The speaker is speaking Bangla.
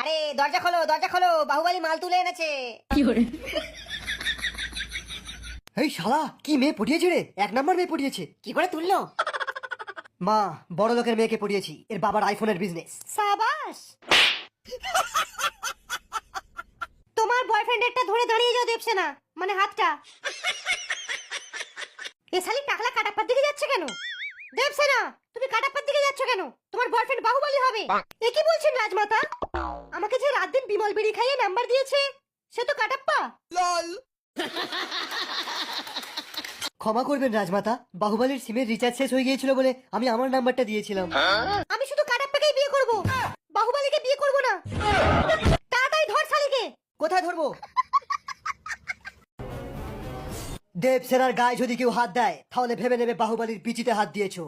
আরে দরজা খোলো, দরজা খোলো, বাহুবলী মাল তুলে এনেছে। এই শালা কি মেয়ে পটিয়েছে রে, 1 নম্বর মেয়ে পটিয়েছে। কি করে তুললো? মা, বড় লোকের মেয়েকে পটিয়েছি, এর বাবার আইফোনের বিজনেস। সাবাস। তোমার বয়ফ্রেন্ডেরটা ধরে দাঁড়িয়ে যাও দেবসেনা, মানে হাতটা। এ শালি টাকলা কাটাপ্পার দিকে যাচ্ছে কেন? দেবসেনা, তুমি কাটাপ্পার দিকে যাচ্ছ কেন? তোমার বয়ফ্রেন্ড বাহুবলী হবে। এ কি বলছেন রাজমাতা? আমাকে যে রাত দিন বিমল বিড়ি খাইয়ে নাম্বার দিয়েছে সে তো কাটাপ্পা। ক্ষমা করবেন রাজমাতা, বাহুবলীর সিমের রিচার্জ শেষ হয়ে গিয়েছিল বলে আমি আমার নাম্বারটা দিয়েছিলাম। আমি শুধু কাটাপ্পাকেই বিয়ে করব, বাহুবলীকে বিয়ে করব না। তাড়াতাড়ি ধর শালিকে। কোথায় ধরবো? দেবসেনার গায়ে যদি কেউ হাত দেয় তাহলে ভেবে নেবে বাহুবলীর পিচিতে হাত দিয়েছো।